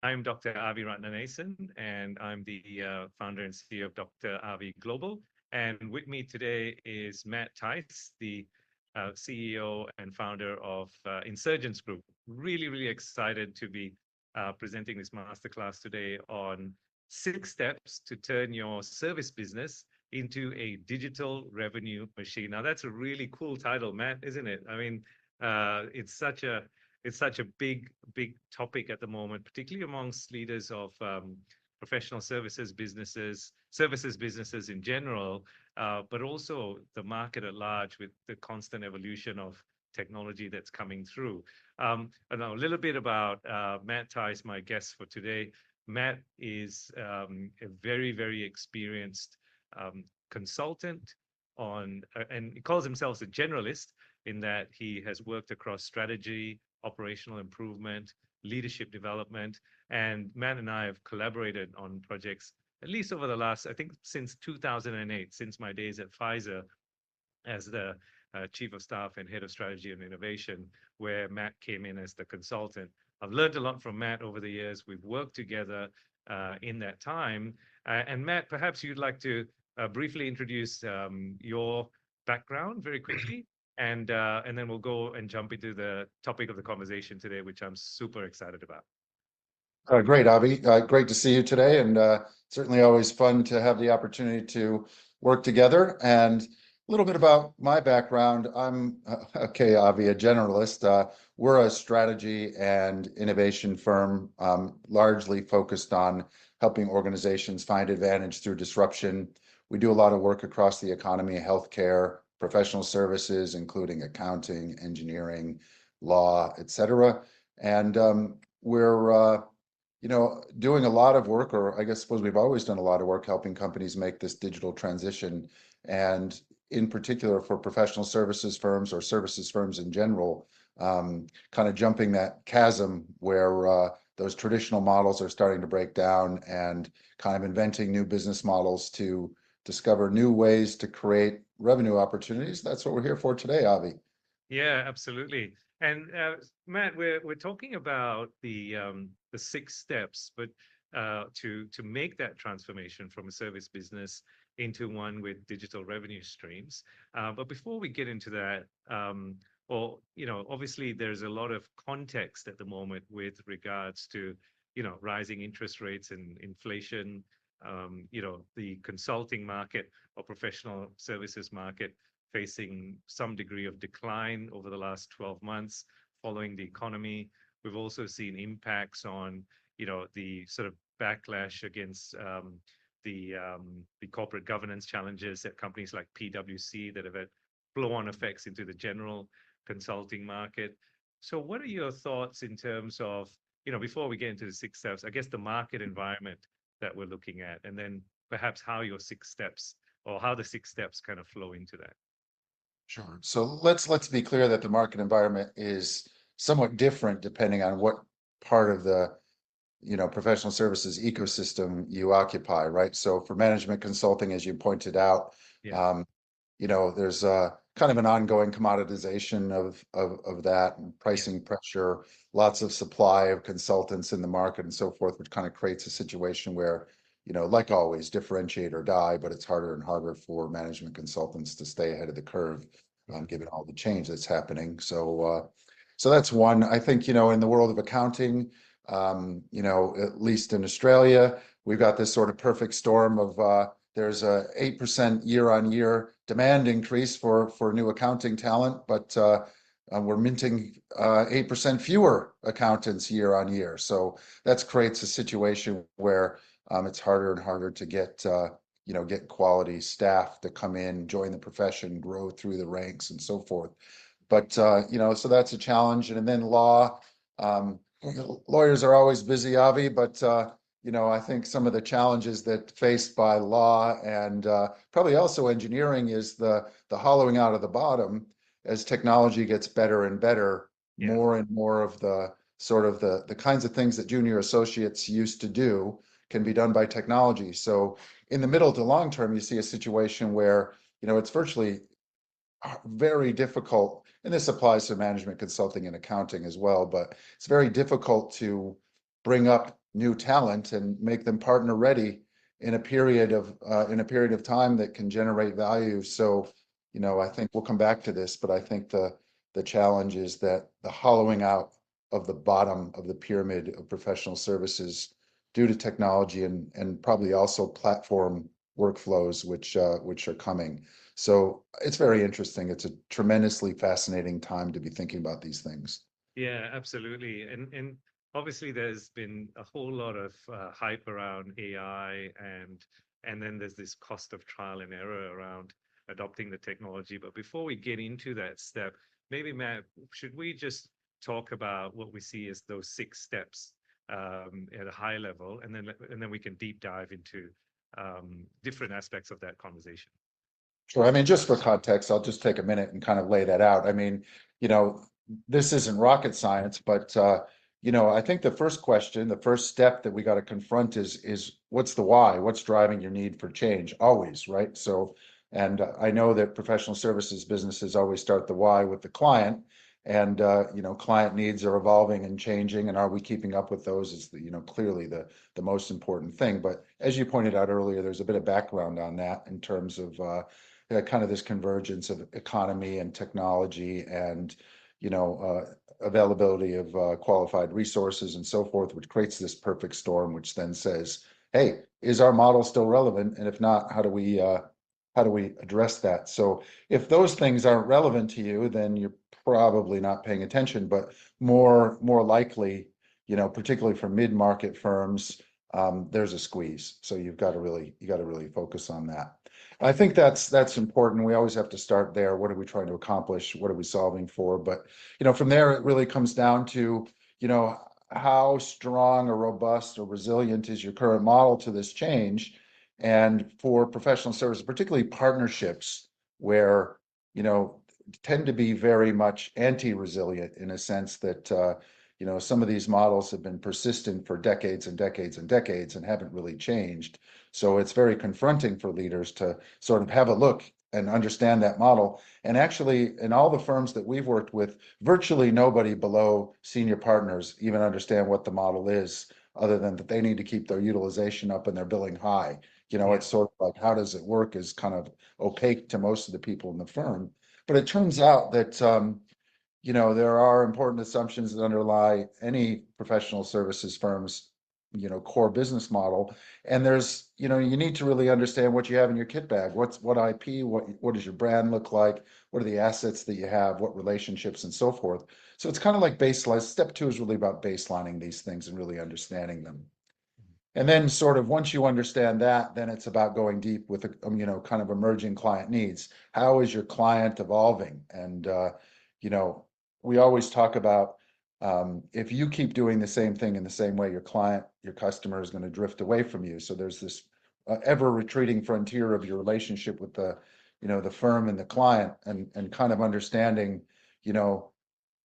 I'm Dr. Avi Ratnanason, and I'm the founder and CEO of Dr. Avi Global. And with me today is Matt Tice, the CEO and founder of Insurgents Group. Really excited to be presenting this masterclass today on 6 steps to turn your service business into a digital revenue machine. Now, that's a really cool title, Matt, isn't it? I mean, it's such a big topic at the moment, particularly amongst leaders of professional services businesses in general, but also the market at large with the constant evolution of technology that's coming through. And now a little bit about Matt Tice, my guest for today. Matt is a very experienced consultant and he calls himself a generalist in that he has worked across strategy, operational improvement, leadership development. And Matt and I have collaborated on projects, at least over the last, I think, since 2008, since my days at Pfizer as the chief of staff and head of strategy and innovation, where Matt came in as the consultant. I've learned a lot from Matt over the years. We've worked together in that time. And Matt, perhaps you'd like to briefly introduce your background very quickly, and then we'll go and jump into the topic of the conversation today, which I'm super excited about. Great, Avi. Great to see you today, and certainly always fun to have the opportunity to work together. And a little bit about my background. I'm, okay, Avi, a generalist. We're a strategy and innovation firm, largely focused on helping organizations find advantage through disruption. We do a lot of work across the economy, healthcare, professional services, including accounting, engineering, law, etc. And we're doing a lot of work, or I suppose we've always done a lot of work helping companies make this digital transition. And in particular for professional services firms or services firms in general, kind of jumping that chasm where those traditional models are starting to break down and kind of inventing new business models to discover new ways to create revenue opportunities. That's what we're here for today, Avi. Yeah, absolutely. And Matt, we're talking about the 6 steps, but to make that transformation from a service business into one with digital revenue streams. But before we get into that, obviously there's a lot of context at the moment with regards to, rising interest rates and inflation, the consulting market or professional services market facing some degree of decline over the last 12 months following the economy. We've also seen impacts on, the sort of backlash against the corporate governance challenges at companies like PwC that have had flow-on effects into the general consulting market. So what are your thoughts in terms of, before we get into the 6 steps, I guess the market environment that we're looking at, and then perhaps how your 6 steps or how the 6 steps kind of flow into that? Sure. So let's be clear that the market environment is somewhat different depending on what part of the professional services ecosystem you occupy, right? So for management consulting, as you pointed out, Yeah. there's kind of an ongoing commoditization of that and pricing pressure, lots of supply of consultants in the market and so forth, which kind of creates a situation where, like always, differentiate or die, but it's harder and harder for management consultants to stay ahead of the curve, given all the change that's happening. So that's one. I think, in the world of accounting, at least in Australia, we've got this sort of perfect storm of there's a 8% year-on-year demand increase for new accounting talent, but we're minting 8% fewer accountants year-on-year. So that creates a situation where it's harder and harder to get quality staff to come in, join the profession, grow through the ranks, and so forth. But so that's a challenge. And then law. Lawyers are always busy, Avi, but I think some of the challenges that faced by law and probably also engineering is the hollowing out of the bottom as technology gets better and better. Yeah. More and more of the sort of the kinds of things that junior associates used to do can be done by technology. So in the middle to long term, you see a situation where it's virtually very difficult, and this applies to management consulting and accounting as well, but it's very difficult to bring up new talent and make them partner ready in a period of time that can generate value. So, I think we'll come back to this, but I think the challenge is that the hollowing out of the bottom of the pyramid of professional services due to technology and probably also platform workflows, which are coming. So it's very interesting. It's a tremendously fascinating time to be thinking about these things. Yeah, absolutely. And obviously there's been a whole lot of hype around AI, and then there's this cost of trial and error around adopting the technology. But before we get into that step, maybe Matt, should we just talk about what we see as those 6 steps at a high level, and then we can deep dive into different aspects of that conversation. Sure. I mean, just for context, I'll just take a minute and kind of lay that out. I mean, you know, this isn't rocket science, but I think the first question, the first step that we got to confront is what's the why? What's driving your need for change? Always, right? So, and I know that professional services businesses always start the why with the client, and client needs are evolving and changing, and are we keeping up with those is clearly the most important thing. But as you pointed out earlier, there's a bit of background on that in terms of kind of this convergence of economy and technology and availability of qualified resources and so forth, which creates this perfect storm, which then says, "Hey, is our model still relevant? And if not, how do we address that?" So if those things aren't relevant to you, then you're probably not paying attention. But more likely, particularly for mid-market firms, there's a squeeze. So you got to really focus on that. I think that's important. We always have to start there. What are we trying to accomplish? What are we solving for? But from there, it really comes down to how strong or robust or resilient is your current model to this change. And for professional services, particularly partnerships, where tend to be very much anti-resilient in a sense that some of these models have been persistent for decades and decades and decades and haven't really changed. So it's very confronting for leaders to sort of have a look and understand that model. And actually, in all the firms that we've worked with, virtually nobody below senior partners even understand what the model is, other than that they need to keep their utilization up and their billing high. Yeah. It's sort of like, how does it work is kind of opaque to most of the people in the firm. But it turns out that there are important assumptions that underlie any professional services firm's, core business model. And there's, you need to really understand what you have in your kit bag. What IP, what does your brand look like? What are the assets that you have? What relationships and so forth? So it's kind of like baseline. Step 2 is really about baselining these things and really understanding them. And then sort of once you understand that, then it's about going deep with, kind of emerging client needs. How is your client evolving? And, we always talk about if you keep doing the same thing in the same way, your customer is going to drift away from you. So there's this ever retreating frontier of your relationship with the firm and the client, and kind of understanding,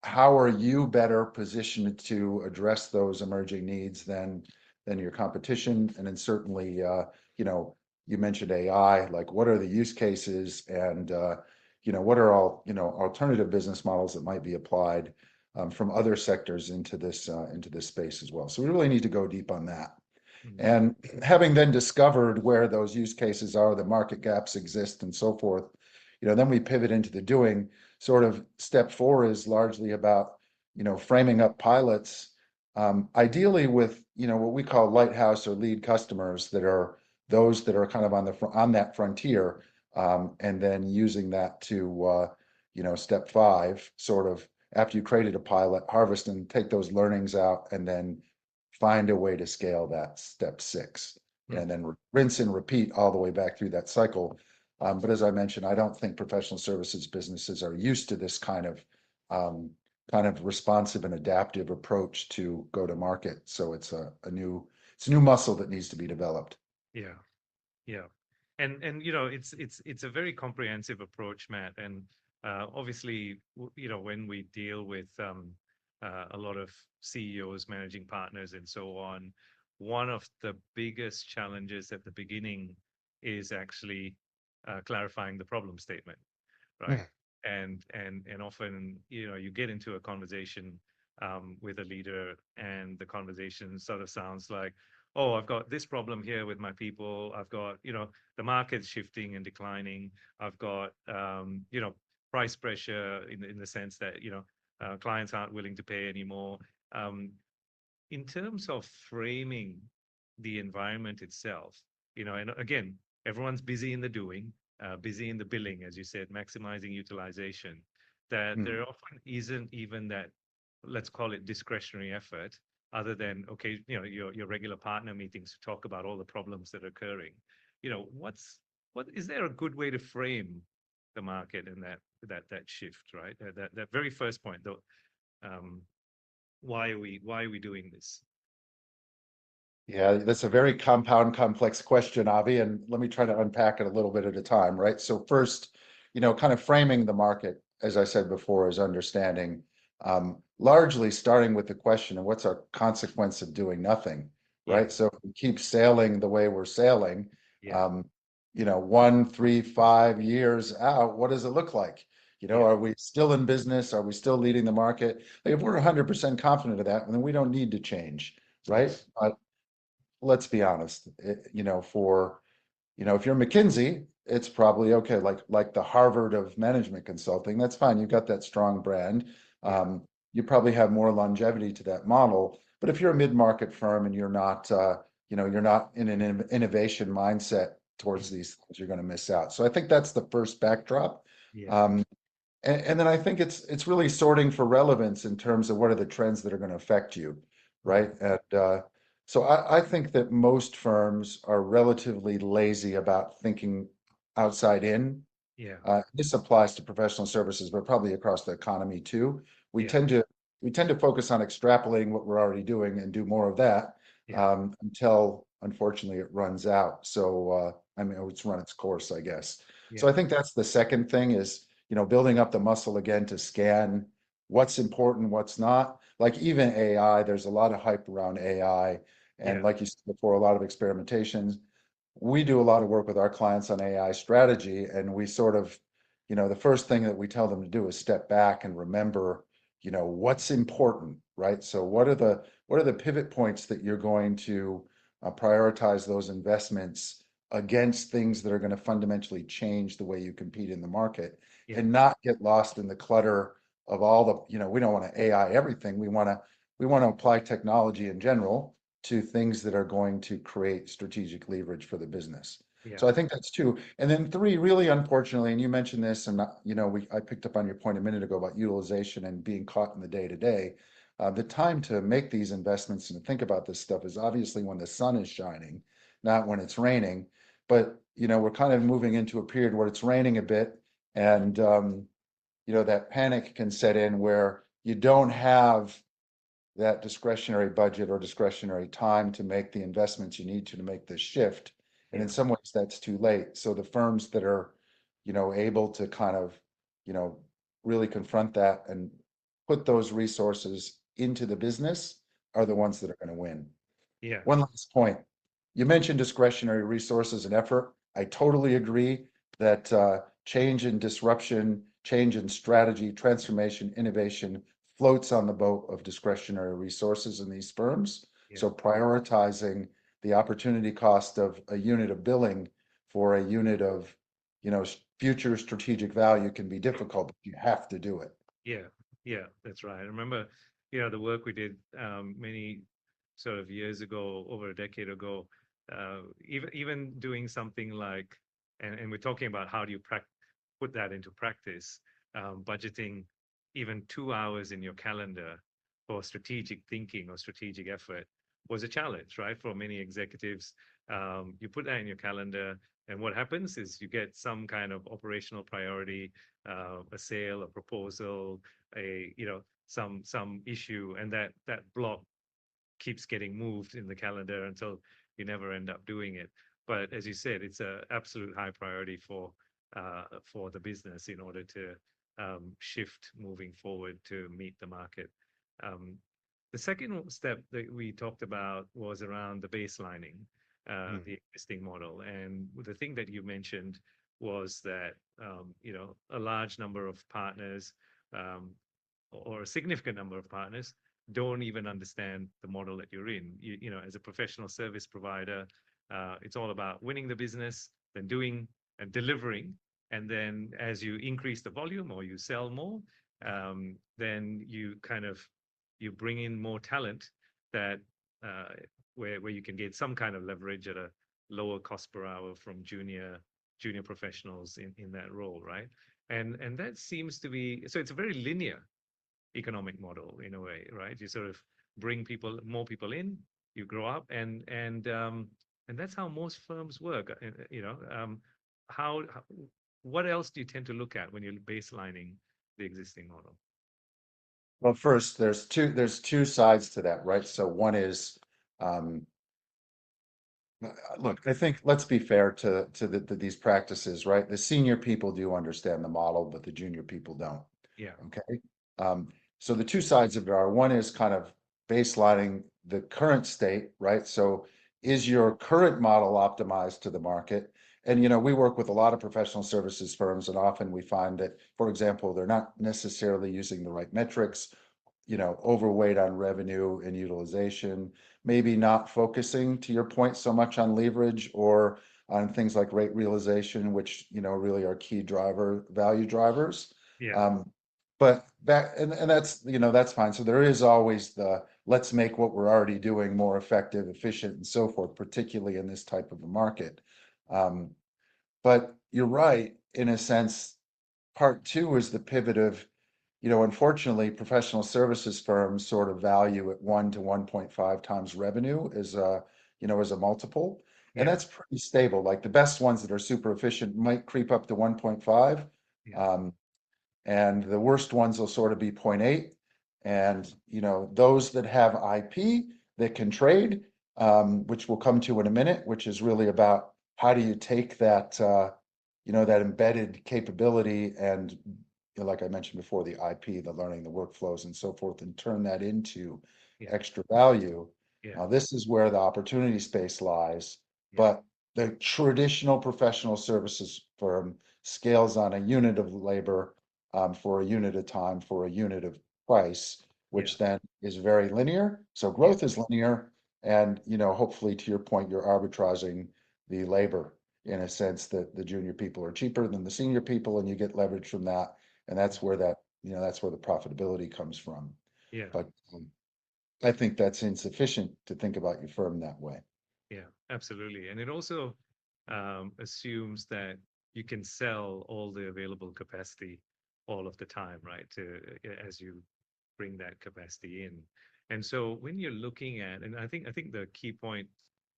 how are you better positioned to address those emerging needs than your competition? And then certainly, you mentioned AI, like what are the use cases, and what are all alternative business models that might be applied from other sectors into this space as well. So we really need to go deep on that. Mhm. And having then discovered where those use cases are, the market gaps exist, and so forth, then we pivot into the doing. Sort of step 4 is largely about, framing up pilots, ideally with, what we call lighthouse or lead customers that are those that are kind of on that frontier, and then using that to, step 5, sort of after you created a pilot, harvest and take those learnings out, and then find a way to scale that, step 6, and then rinse and repeat all the way back through that cycle. But as I mentioned, I don't think professional services businesses are used to this kind of responsive and adaptive approach to go to market. So it's a new muscle that needs to be developed. Yeah. Yeah, and it's a very comprehensive approach, Matt. And obviously, when we deal with a lot of CEOs, managing partners, and so on, one of the biggest challenges at the beginning is actually clarifying the problem statement, right? Mm. And often, you get into a conversation with a leader, and the conversation sort of sounds like, oh, I've got this problem here with my people. I've got, the market's shifting and declining. I've got, price pressure in the sense that, clients aren't willing to pay anymore. Um, in terms of framing the environment itself, and again, everyone's busy in the doing, busy in the billing, as you said, maximizing utilization, that Mm. there often isn't even that, let's call it discretionary effort, other than, okay, your regular partner meetings to talk about all the problems that are occurring. What is there a good way to frame the market and that shift, right? That very first point, though. Um, why are we doing this? Yeah, that's a very compound, complex question, Avi, and let me try to unpack it a little bit at a time, right? So first, kind of framing the market, as I said before, is understanding, largely starting with the question of what's our consequence of doing nothing, Yeah, right? So if we keep sailing the way we're sailing, yeah, um, 1, 3, 5 years out, what does it look like? yeah, Are we still in business? Are we still leading the market? Like if we're 100% confident of that, then we don't need to change, yeah, right? Let's be honest, if you're McKinsey, it's probably okay, like the Harvard of management consulting, that's fine. You've got that strong brand. yeah, You probably have more longevity to that model. But if you're a mid-market firm and you're not in an innovation mindset mm, towards these things, you're going to miss out. So I think that's the first backdrop. yeah, Um, and then I think it's really sorting for relevance in terms of what are the trends that are going to affect you, mm, right? And so I think that most firms are relatively lazy about thinking outside in. yeah, This applies to professional services, but probably across the economy too. We yeah, tend to we tend to focus on extrapolating what we're already doing and do more of that yeah, until unfortunately it runs out. So I mean, it's run its course, I guess. So yeah, I think that's the second thing is, building up the muscle again to scan what's important, what's not. Like even AI, there's a lot of hype around AI. And yeah, like you said before, a lot of experimentations. We do a lot of work with our clients on AI strategy, and we sort of, the first thing that we tell them to do is step back and remember, what's important, right? So what are the pivot points that you're going to prioritize those investments against things that are going to fundamentally change the way you compete in the market, yeah, and not get lost in the clutter of all the, we don't want to AI everything. We want to apply technology in general to things that are going to create strategic leverage for the business. yeah, So I think that's two. And then three, really unfortunately, and you mentioned this, and I picked up on your point a minute ago about utilization and being caught in the day to day. The time to make these investments and to think about this stuff is obviously when the sun is shining, not when it's raining. But we're kind of moving into a period where it's raining a bit, and that panic can set in where you don't have that discretionary budget or discretionary time to make the investments you need to make this shift. And in yeah, some ways, that's too late. So the firms that are, able to kind of, you know, really confront that and put those resources into the business are the ones that are going to win. yeah, One last point. You mentioned discretionary resources and effort. I totally agree that change and disruption, change in strategy, transformation, innovation floats on the boat of discretionary resources in these firms. yeah, So prioritizing the opportunity cost of a unit of billing for a unit of, future strategic value can be difficult, but you have to do it. yeah, yeah. That's right. I remember, the work we did many sort of years ago, over a decade ago. Even doing something like, and we're talking about how do you put that into practice, budgeting even 2 hours in your calendar for strategic thinking or strategic effort was a challenge, right? For many executives, you put that in your calendar, and what happens is you get some kind of operational priority, a sale, a proposal, some issue, and that block keeps getting moved in the calendar until you never end up doing it. But as you said, it's a absolute high priority for the business in order to shift moving forward to meet the market. Um, the second step that we talked about was around the baselining, Mm. the existing model. And the thing that you mentioned was that a large number of partners, um, or a significant number of partners don't even understand the model that you're in. You know, as a professional service provider, it's all about winning the business, then doing and delivering. And then as you increase the volume or you sell more, then you kind of you bring in more talent that where you can get some kind of leverage at a lower cost per hour from junior professionals in that role, right? And that seems to be so it's a very linear economic model in a way, right? You sort of bring people, more people in, you grow up, and that's how most firms work. You know, how what else do you tend to look at when you're baselining the existing model? Well, first, there's two sides to that, right? So one is, um, look, I think let's be fair to these practices, right? The senior people do understand the model, but the junior people don't. Yeah, Okay. Um, so the two sides of it are one is kind of baselining the current state, right? So is your current model optimized to the market? And we work with a lot of professional services firms, and often we find that, for example, they're not necessarily using the right metrics, overweight on revenue and utilization, maybe not focusing, to your point, so much on leverage or on things like rate realization, which, really are key value drivers. yeah, Um, but and that's fine. So there is always let's make what we're already doing more effective, efficient, and so forth, particularly in this type of a market. Um, but you're right, in a sense, part two is the pivot of, unfortunately, professional services firms sort of value at 1 to 1.5 times revenue as a multiple. And yeah, that's pretty stable. Like the best ones that are super efficient might creep up to 1.5. yeah, Um, and the worst ones will sort of be point 0.8. And those that have IP that can trade, which we'll come to in a minute, which is really about how do you take that embedded capability and, like I mentioned before, the IP, the learning, the workflows, and so forth, and turn that into yeah, extra value. yeah, Now, this is where the opportunity space lies, yeah, but the traditional professional services firm scales on a unit of labor, for a unit of time, for a unit of price, yeah, which then is very linear. So yeah, growth is linear, and hopefully, to your point, you're arbitraging the labor in a sense that the junior people are cheaper than the senior people, and you get leverage from that, and yeah, that's where the profitability comes from. yeah. But I think that's insufficient to think about your firm that way. Yeah, absolutely. And it also assumes that you can sell all the available capacity all of the time, right? As you bring that capacity in. And so when you're looking at, and I think the key point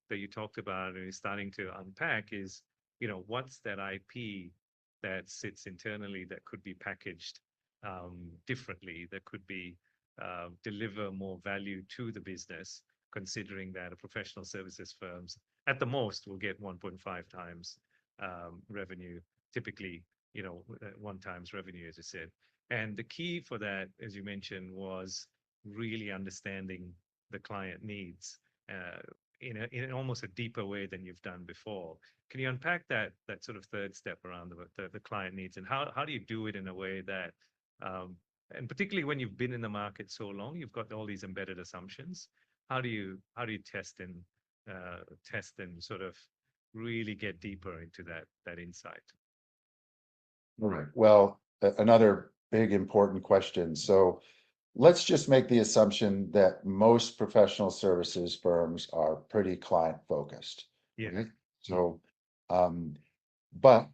that you talked about and is starting to unpack is, what's that IP that sits internally that could be packaged differently, that could be deliver more value to the business, considering that a professional services firms at the most will get 1.5 times revenue, typically, 1 times revenue, as you said. And the key for that, as you mentioned, was really understanding the client needs in almost a deeper way than you've done before. Can you unpack that sort of third step around the client needs, and how do you do it in a way that um, and particularly when you've been in the market so long, you've got all these embedded assumptions. How do you test and sort of really get deeper into that insight? All right. Well, another big important question. So let's just make the assumption that most professional services firms are pretty client focused. Yeah, Okay. So, um, but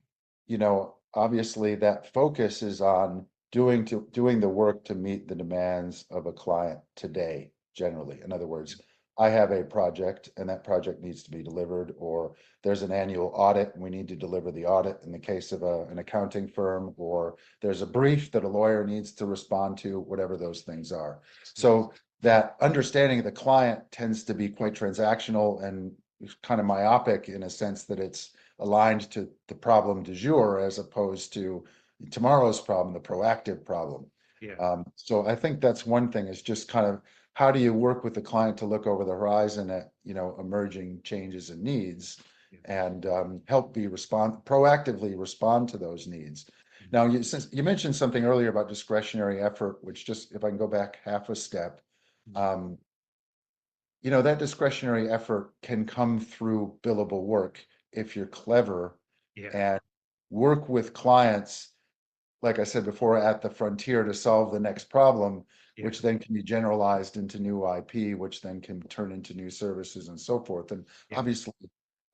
obviously that focus is on doing the work to meet the demands of a client today, generally. In other yeah, words, I have a project and that project needs to be delivered, or there's an annual audit and we need to deliver the audit in the case of an accounting firm, or there's a brief that a lawyer needs to respond to, whatever those things are. yeah, So that understanding of the client tends to be quite transactional and kind of myopic in a sense that it's aligned to the problem du jour as opposed to tomorrow's problem, the proactive problem. yeah, So I think that's one thing, is just kind of how do you work with the client to look over the horizon at emerging changes and needs, yeah, and proactively respond to those needs. mm, Now, since you mentioned something earlier about discretionary effort, which, just if I can go back half a step, um, that discretionary effort can come through billable work if you're clever Yeah. and work with clients, like I said before, at the frontier to solve the next problem, Yeah. which then can be generalized into new IP, which then can turn into new services and so forth. And Yeah. obviously,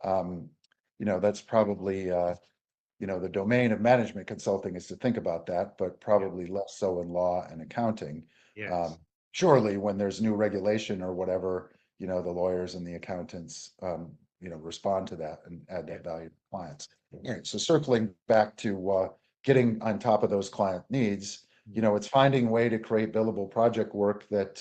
um, that's probably the domain of management consulting is to think about that, but Yeah. probably less so in law and accounting. Yes. Surely, when there's new regulation or whatever, the lawyers and the accountants, respond to that and add Yeah. that value to clients. All right, so circling back to getting on top of those client needs, Mm. it's finding a way to create billable project work that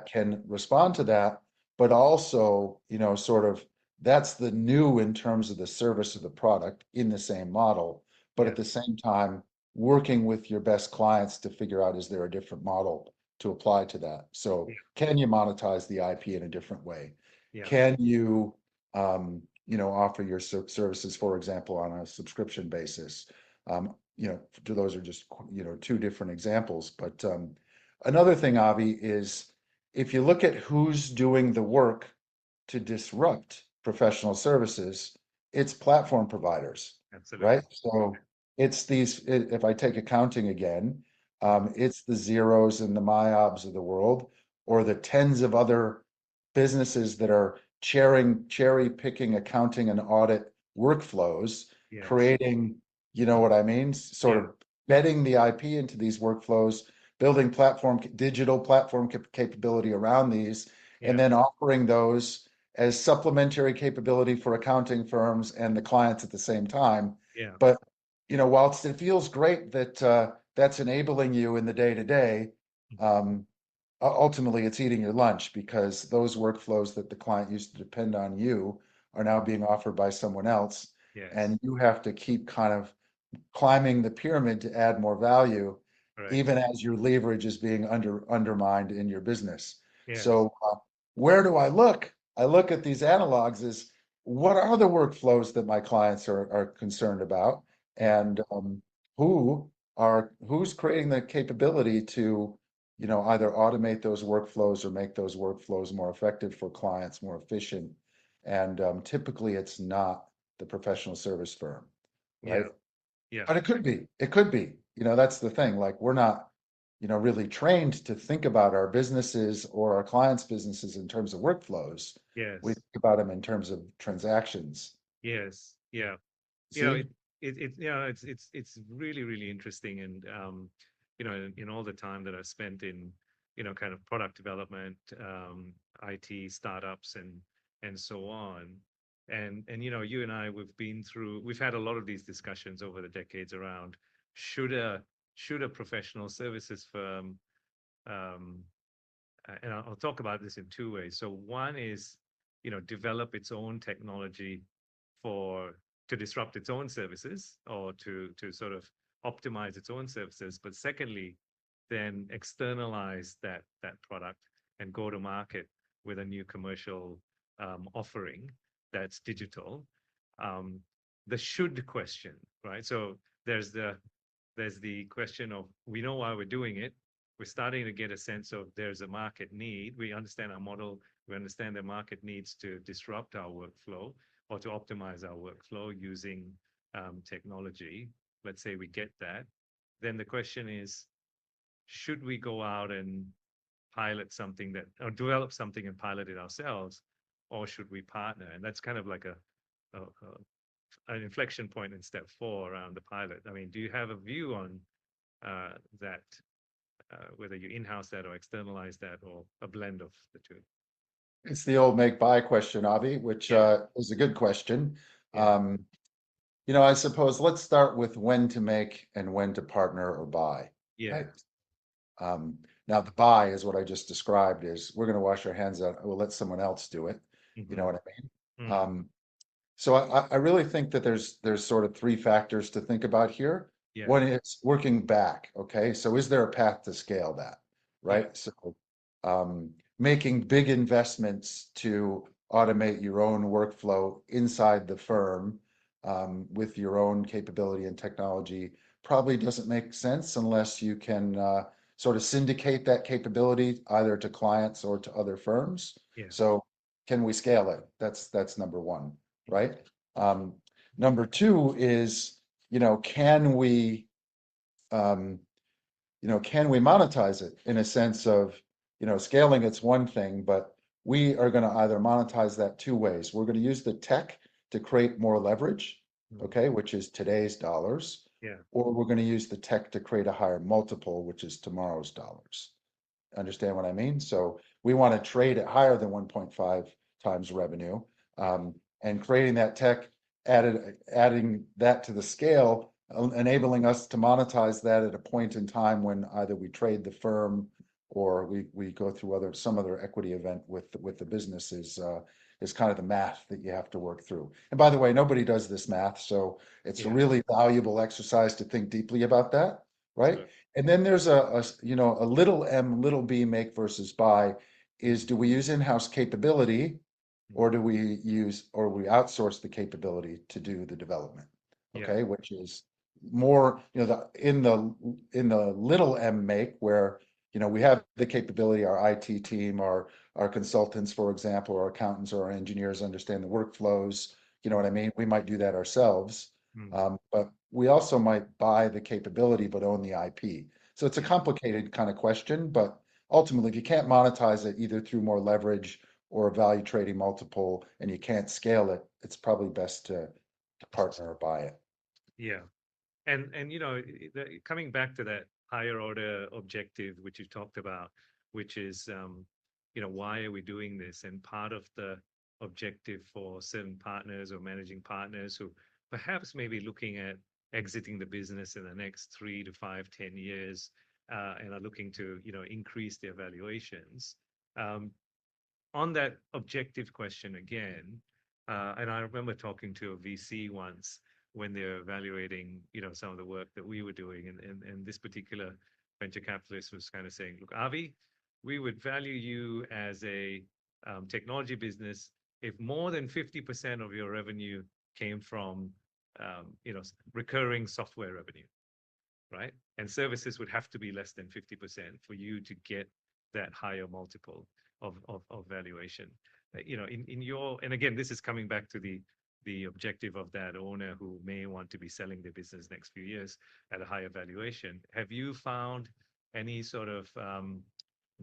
can respond to that, but also, sort of that's the new in terms of the service of the product in the same model, but at Yeah. the same time, working with your best clients to figure out, is there a different model to apply to that? So Yeah. can you monetize the IP in a different way? Yeah. Can you, offer your services, for example, on a subscription basis? Those are just, two different examples. But another thing, Avi, is if you look at who's doing the work to disrupt professional services, it's platform providers, Absolutely. right? So it's if I take accounting again, Mm. it's the Zeros and the Myobs of the world, or the tens of other businesses that are cherry picking accounting and audit workflows, Yes. creating, you know what I mean? Sort Yeah. of bedding the IP into these workflows, building digital platform capability around these, and Yeah. then offering those as supplementary capability for accounting firms and the clients at the same time. Yeah. But, whilst it feels great that that's enabling you in the day to day, ultimately it's eating your lunch because those workflows that the client used to depend on you are now being offered by someone else. Yes. And you have to keep kind of climbing the pyramid to add more value, Correct. even as your leverage is being undermined in your business. Yes. So where do I look? I look at these analogs as what are the workflows that my clients are concerned about, Yeah. and who's creating the capability to, either automate those workflows or make those workflows more effective for clients, more efficient. And typically it's not the professional service firm, right? Yeah. Yeah. But it could be. It could be. That's the thing. Like we're not, really trained to think about our businesses or our clients' businesses in terms of workflows. We Yes. think about them in terms of transactions. Yes. Yeah. You know, See? it's really, really interesting. And, in all the time that I've spent in, kind of product development, IT startups and so on. And, you and I, we've had a lot of these discussions over the decades around should a, should a professional services firm, um, and I'll talk about this in two ways. So one is, develop its own technology for to disrupt its own services or to sort of optimize its own services. But secondly, then externalize that product and go to market with a new commercial offering that's digital. Um, the should question, right? So there's the there's the question of we know why we're doing it. We're starting to get a sense of there's a market need. We understand our model. We understand the market needs to disrupt our workflow or to optimize our workflow using technology. Let's say we get that. Then the question is, should we go out and pilot something that, or develop something and pilot it ourselves, or should we partner? And that's kind of like an inflection point in step four around the pilot. I mean, do you have a view on that, whether you in-house that or externalize that or a blend of the two? It's the old make buy question, Avi, which Yeah, is a good question. yeah, Um, I suppose let's start with when to make and when to partner or buy, yeah. right? Now the buy is what I just described is we're going to wash our hands out. We'll let someone else do it. You know Hmm. what I mean? Mm, So I really think that there's sort of three factors to think about here. yeah, One is working back. Okay, so is there a path to scale that, yeah, right? So making big investments to automate your own workflow inside the firm with your own capability and technology probably doesn't make sense unless you can sort of syndicate that capability either to clients or to other firms. Yeah. So can we scale it? That's number one, right? Number two is, can we, can we monetize it in a sense of, scaling it's one thing, but we are going to either monetize that two ways. We're going to use the tech to create more leverage, Mm. okay, which is today's dollars, Yeah. or we're going to use the tech to create a higher multiple, which is tomorrow's dollars. Understand what I mean? So we want to trade at higher than 1.5 times revenue, and creating that tech, adding that to the scale, enabling us to monetize that at a point in time when either we trade the firm or we go through some other equity event with the business is kind of the math that you have to work through. And by the way, nobody does this math, so it's a Yeah. really valuable exercise to think deeply about that, right? So, And then there's a little m, little b make versus buy is, mm, do we use in-house capability mm, or we outsource the capability to do the development? yeah. Okay, which is more, in the little m make where, we have the capability, our IT team, our consultants, for example, our accountants or our engineers understand the workflows. You know what I mean? We might do that ourselves. Mm, But we also might buy the capability but own the IP. So it's a yeah. complicated kind of question, but ultimately, if you can't monetize it either through more leverage or a value trading multiple, and you can't scale it, it's probably best to partner or buy it. Yeah. And coming back to that higher order objective which you talked about, which is why are we doing this? And part of the objective for certain partners or managing partners who perhaps may be looking at exiting the business in the next 3 to 5, 10 years, and are looking to increase their valuations. Um, on that objective question again, and I remember talking to a VC once when they're evaluating, some of the work that we were doing, and this particular venture capitalist was kind of saying, "Look, Avi, we would value you as a technology business if more than 50% of your revenue came from, recurring software revenue, right? And services would have to be less than 50% for you to get that higher multiple of valuation. In your, and again, this is coming back to the objective of that owner who may want to be selling their business next few years at a higher valuation. Have you found any sort of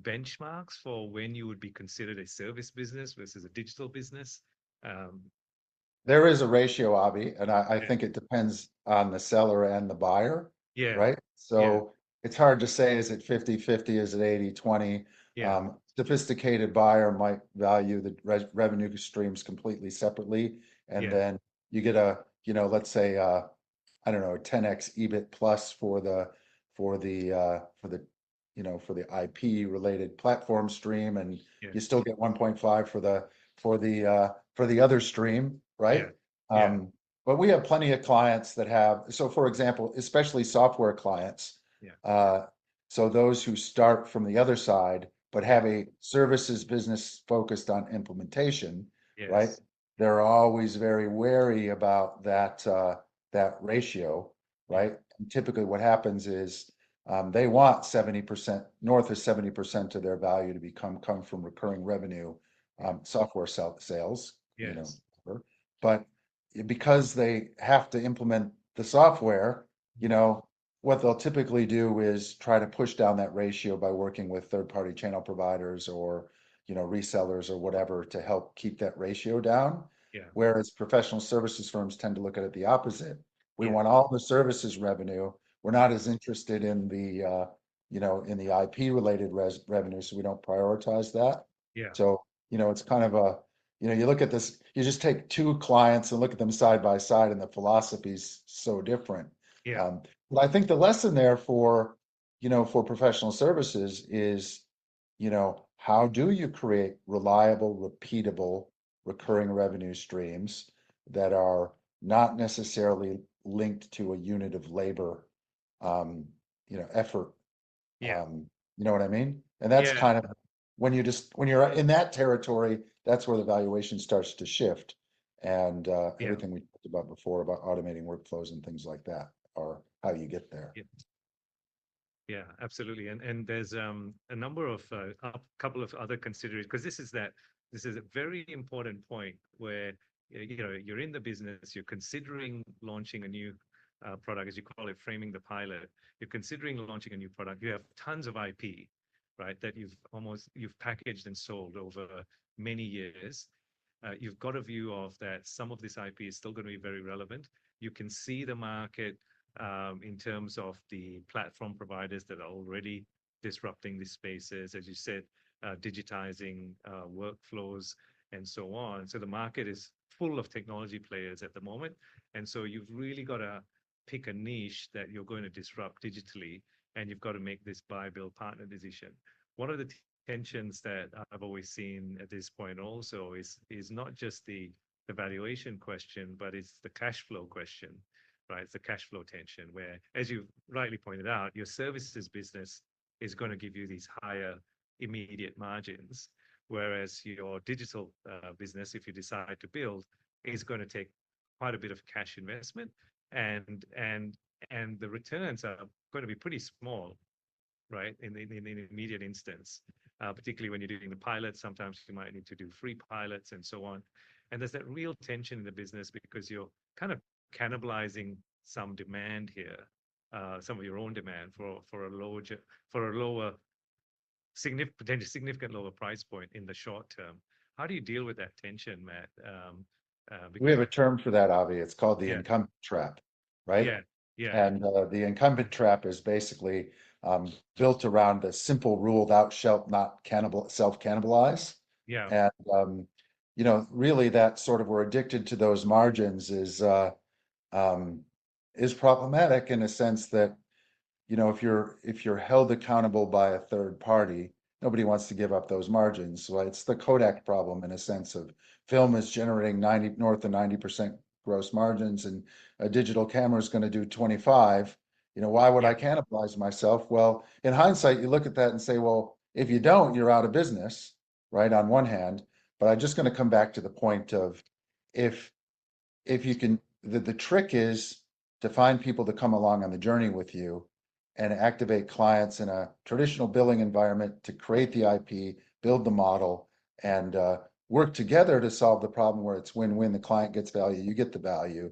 benchmarks for when you would be considered a service business versus a digital business? Um, There is a ratio, Avi, and I yeah, think it depends on the seller and the buyer, yeah, right? yeah, So it's hard to say, is it 50-50? Is it 80-20? yeah, Sophisticated buyer might value the revenue streams completely separately. And yeah, then you get let's say, I don't know, 10x EBIT plus for the IP related platform stream, and yeah, you still get 1.5 for the other stream, yeah, right? yeah, But we have plenty of clients that have, so for example, especially software clients, yeah, uh, so those who start from the other side but yeah, have a services business focused on implementation, right? yes, They're always very wary about that ratio, yeah, right? And typically what happens is, they want 70%, north of 70% of their value to come from recurring revenue, yeah, software sales, yes, but because they have to implement the software, you mm, know, what they'll typically do is try to push down that ratio by working with third-party channel providers or, resellers or whatever to help keep that ratio down. yeah, Whereas professional services firms tend to look at it the opposite. We yeah, want all the services revenue. We're not yeah, as interested in the IP related revenue, so we don't prioritize that. yeah, So, it's kind of you look at this, you just take two clients and look at them side by side, and the philosophy's so different. yeah, Um, but I think the lesson there for professional services is, how do you create reliable, repeatable, recurring revenue streams that are not necessarily linked to a unit of labor, um, effort. yeah, Um, you know what I mean? And that's yeah, kind of when you're in that territory, that's where the valuation starts to shift. And yeah, everything we talked about before about automating workflows and things like that are how you get there. yeah. Yeah, absolutely. And there's a number of a couple of other considerations, because this is a very important point where you're in the business, you're considering launching a new product, as you call it, framing the pilot. You're considering launching a new product. You have tons of IP, right, that you've packaged and sold over many years. You've got a view of that some of this IP is still going to be very relevant. You can see the market in terms of the platform providers that are already disrupting these spaces, as you said, digitizing workflows and so on. So the market is full of technology players at the moment. And so you've really got to pick a niche that you're going to disrupt digitally, and you've got to make this buy, build, partner decision. One of the tensions that I've always seen at this point also is not just the valuation question, but it's the cash flow question, right? It's the cash flow tension where, as you rightly pointed out, your services business is going to give you these higher immediate margins, whereas your digital business, if you decide to build, is going to take quite a bit of cash investment, and and and the returns are going to be pretty small, right? In the immediate instance, particularly when you're doing the pilots, sometimes you might need to do free pilots and so on. And there's that real tension in the business because you're kind of cannibalizing some demand here, some of your own demand for a lower potentially significant lower price point in the short term. How do you deal with that tension, Matt? We have Because a term for that, Avi. It's called the yeah, incumbent trap, right? yeah, yeah, And the incumbent trap is basically built around the simple rule, thou shalt not self-cannibalize. yeah, And really that sort of we're addicted to those margins um, is problematic in a sense that if you're held accountable by a third party, nobody wants to give up those margins. So it's the Kodak problem in a sense of film is generating north of 90% gross margins, and a digital camera is going to do 25. Why would yeah, I cannibalize myself? Well, in hindsight, you look at that and say, well, if you don't, you're out of business, right? On one hand, but I'm just going to come back to the point of if if you can, the trick is to find people to come along on the journey with you and activate clients in a traditional billing environment to create the IP, build the model, and work together to solve the problem where it's win-win. The client gets value, you get the value,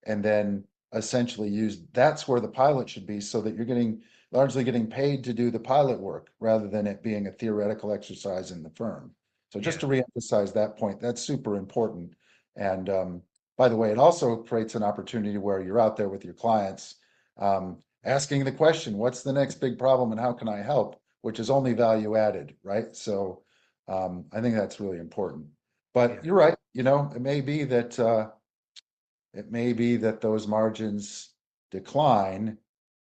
and then essentially that's where the pilot should be, so that you're largely getting paid to do the pilot work rather than it being a theoretical exercise in the firm. So just yeah, to reemphasize that point, that's super important. And by the way, it also creates an opportunity where you're out there with your clients, asking the question, what's the next big problem and how can I help? Which is only value added, right? So I think that's really important. yeah, But you're right, it may be that those margins decline.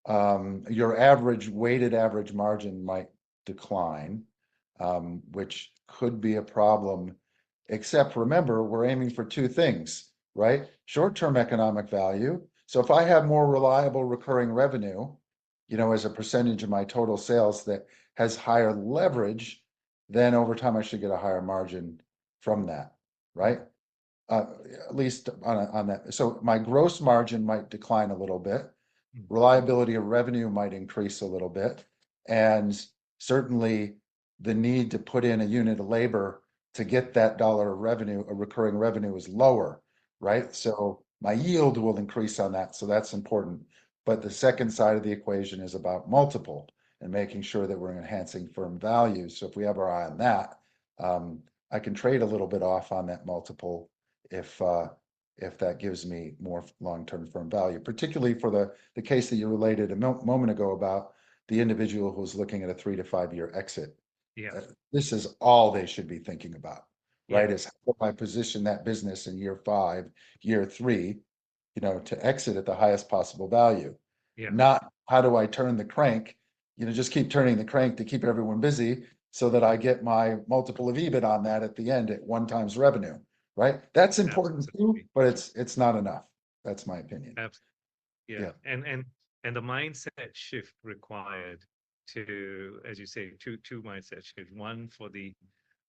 Your weighted average margin might decline, which could be a problem. Except remember, we're aiming for two things, right? Short-term economic value. So if I have more reliable recurring revenue, as a percentage of my total sales that has higher leverage, then over time I should get a higher margin from that, mm, right? Uh, at least on that. So my gross margin might decline a little bit. mm, Reliability of revenue might increase a little bit. And certainly the need to put in a unit of labor to get that dollar of revenue, a recurring revenue, is lower, yeah, right? So my yield will increase on that. So that's important. But the second side of the equation is about multiple and making sure that we're enhancing firm value. So if we have our eye on that, I can trade a little bit off on that multiple if if that gives me more long-term firm value, particularly for the case that you related a moment ago about the individual who's looking at a 3 to 5 year exit. yeah, This is all they should be thinking about, right? yeah, Is how do I position that business in year 5, year 3, to exit at the highest possible value, yeah, not how do I turn the crank, just keep turning the crank to keep everyone busy so that I get my multiple of EBIT on that at the end at 1 times revenue, right? That's important too, absolutely. but it's not enough. That's my opinion. Yeah, Yeah. and the mindset shift required to, as you say, two mindset shifts. One for the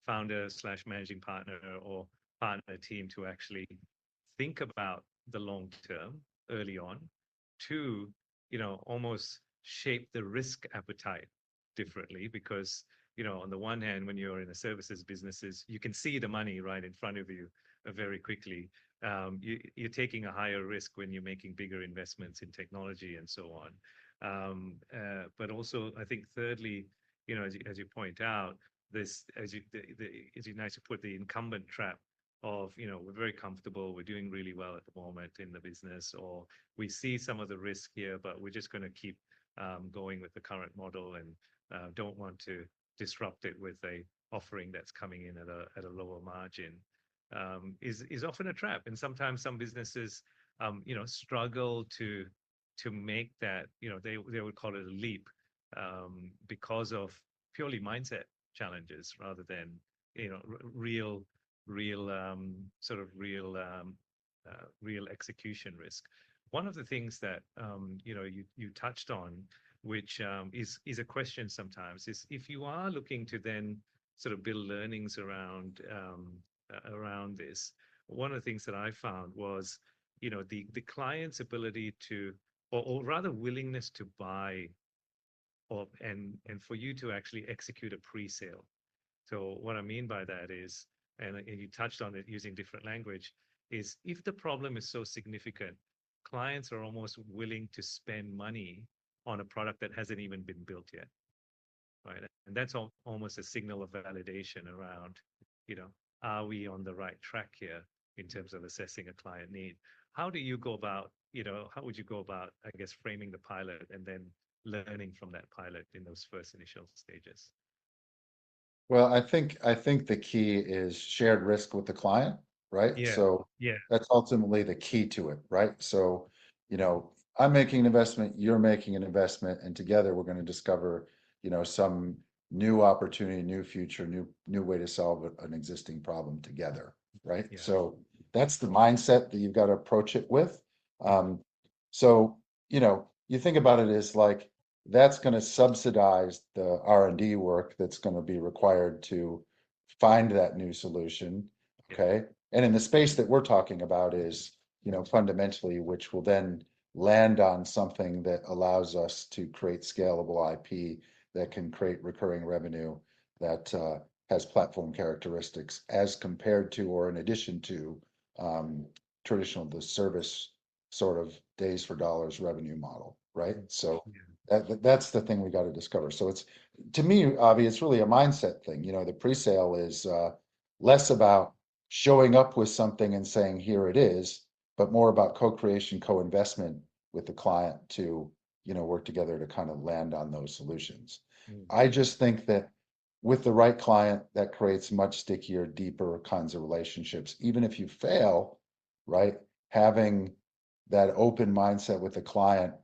founder slash managing partner or partner team to actually think about the long term early on. Two, almost shape the risk appetite differently because, on the one hand, when you're in the services businesses, you can see the money right in front of you very quickly. You're taking a higher risk when you're making bigger investments in technology and so on. But also, I think thirdly, as you point out, this as you nice to put the incumbent trap of, we're very comfortable, we're doing really well at the moment in the business, or we see some of the risk here, but we're just going to keep going with the current model and don't want to disrupt it with a offering that's coming in at a lower margin, is often a trap. And sometimes some businesses, struggle to make that, they would call it a leap, because of purely mindset challenges rather than, real real execution risk. One of the things that, you touched on, which is a question sometimes, is if you are looking to then sort of build learnings around this. One of the things that I found was, the client's ability to, or rather willingness to buy, and for you to actually execute a pre-sale. So what I mean by that is, and you touched on it using different language, is if the problem is so significant, clients are almost willing to spend money on a product that hasn't even been built yet, right? And that's almost a signal of validation around, are we on the right track here in terms of assessing a client need? How do you go about, how would you go about, I guess, framing the pilot and then learning from that pilot in those first initial stages? Well, I think the key is shared risk with the client, right? Yeah, So yeah, that's ultimately the key to it, right? So, I'm making an investment, you're making an investment, and together we're going to discover, some new opportunity, new future, new way to solve an existing problem together, right? yeah, So that's the mindset that you've got to approach it with. Um, so, you think about it as like that's going to subsidize the R&D work that's going to be required to find that new solution. yeah, Okay. And in the space that we're talking about is, fundamentally, which will then land on something that allows us to create scalable IP that can create recurring revenue that has platform characteristics as compared to or in addition to um, traditional the service sort of days for dollars revenue model, right? So yeah, that's the thing we got to discover. So it's, to me, Avi, it's really a mindset thing. The pre-sale is less about showing up with something and saying, here it is, but more about co-creation, co-investment with the client to, work together to kind of land on those solutions. mm, I just think that with the right client, that creates much stickier, deeper kinds of relationships. Even if you fail, right? Having that open mindset with the client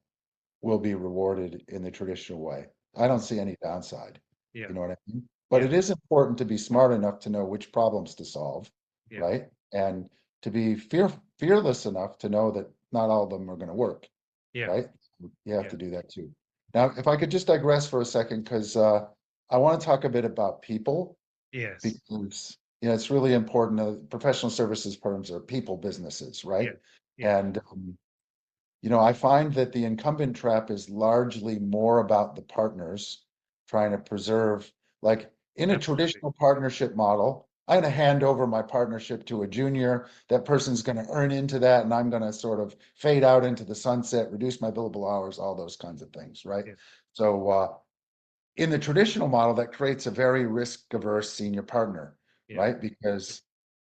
will be rewarded in the traditional way. I don't mm, see any downside. yeah, You know what I mean? But yeah, it is important to be smart enough to know which problems to solve, yeah, right? And to be fearless enough to know that not all of them are going to work, yeah, right? You have yeah, to do that too. Now, if I could just digress for a second, because I want to talk a bit about people, yes, because it's really important. Professional services firms are people businesses, yeah, right? yeah, And I find that the incumbent trap is largely more about the partners trying to preserve, like in a absolutely. traditional partnership model, I'm going to hand over my partnership to a junior. That person's going to earn into that, and I'm going to sort of fade out into the sunset, reduce my billable hours, all those kinds of things, right? Yeah, So, in the traditional model, that creates a very risk-averse senior partner, yeah, right? Because,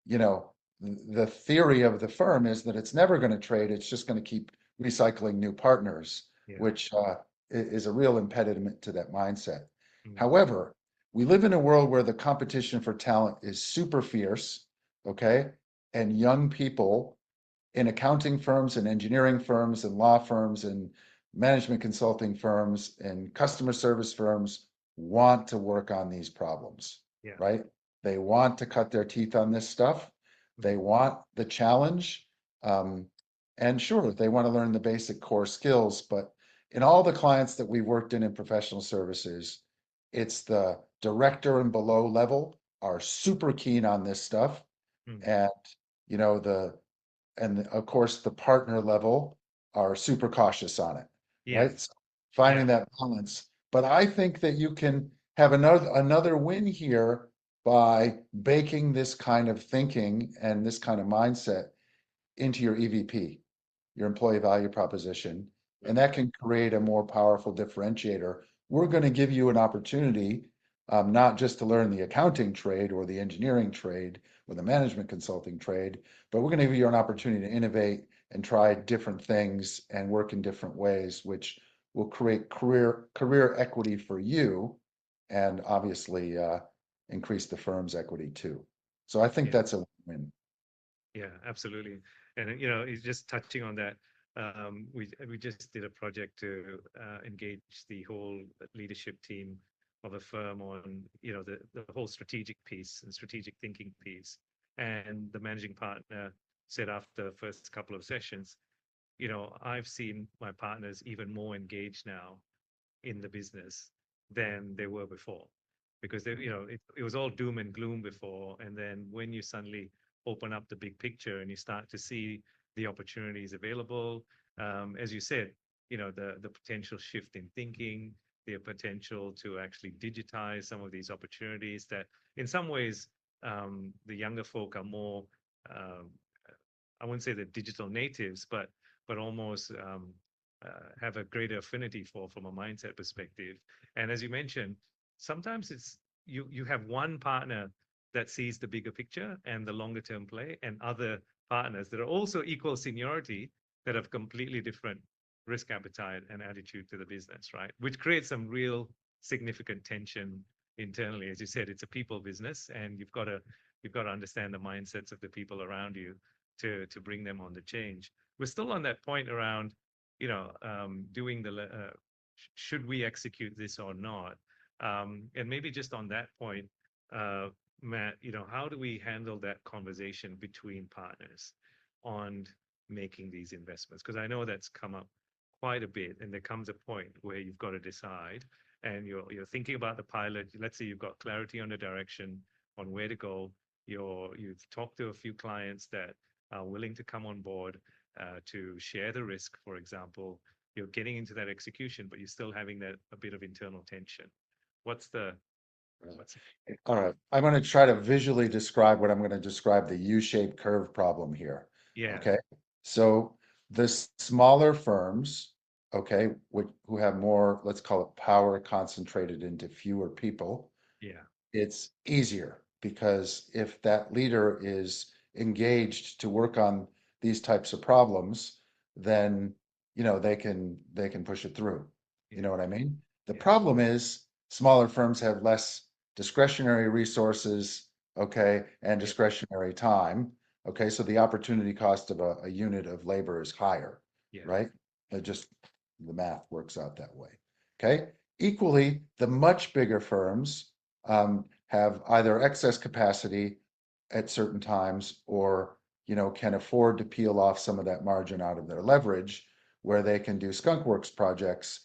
you know, the theory of the firm is that it's never going to trade, it's just going to keep recycling new partners, yeah, which is a real impediment to that mindset. mm, However, we live in a world where the competition for talent is super fierce, okay? And young people in accounting firms and engineering firms and law firms and management consulting firms and customer service firms want to work on these problems, yeah, right? They want to cut their teeth on this stuff. They mm, want the challenge. Um, and sure, they want to learn the basic core skills, but in all the clients that we've worked in professional services, it's the director and below level are super keen on this stuff. mm, And, the and of course the partner level are super cautious on it, yeah, right? finding Yeah. that balance. But I think that you can have another win here by baking this kind of thinking and this kind of mindset into your EVP, your employee value proposition, and that can create a more powerful differentiator. We're going to give you an opportunity, not just to learn the accounting trade or the engineering trade or the management consulting trade, but we're going to give you an opportunity to innovate and try different things and work in different ways, which will create career equity for you, and obviously increase the firm's equity too. So I think Yeah. that's a win. Yeah, absolutely. And it's just touching on that. We just did a project to engage the whole leadership team of a firm on the whole strategic piece and strategic thinking piece. And the managing partner said after the first couple of sessions, I've seen my partners even more engaged now in the business than they were before, because it was all doom and gloom before, and then when you suddenly open up the big picture and you start to see the opportunities available, as you said, the potential shift in thinking, the potential to actually digitize some of these opportunities that in some ways the younger folk are more um, I wouldn't say they're digital natives, but almost have a greater affinity for from a mindset perspective. And as you mentioned, sometimes it's you have one partner that sees the bigger picture and the longer term play, and other partners that are also equal seniority that have completely different risk appetite and attitude to the business, right? Which creates some real significant tension internally. As you said, it's a people business, and you've got to understand the mindsets of the people around you to bring them on the change. We're still on that point around, doing should we execute this or not? And maybe just on that point, uh, Matt, how do we handle that conversation between partners on making these investments? Because I know that's come up quite a bit, and there comes a point where you've got to decide, and you're thinking about the pilot. Let's say you've got clarity on the direction, on where to go. You've talked to a few clients that are willing to come on board to share the risk, for example. You're getting into that execution, but you're still having that a bit of internal tension. What's the what's All right, I'm going to try to visually describe what I'm going to describe the U-shaped curve problem here. Yeah, Okay, so the smaller firms, okay, who have more, let's call it power concentrated into fewer people, yeah, it's easier because if that leader is engaged to work on these types of problems, then they can push it through. You yeah, know what I mean? The yeah, problem is smaller firms have less discretionary resources, okay, and yeah, discretionary time. Okay, so the opportunity cost of a unit of labor is higher, yeah, right? It just the math works out that way. Okay. Equally, the much bigger firms have either excess capacity at certain times or can afford to peel off some of that margin out of their leverage where they can do skunkworks projects,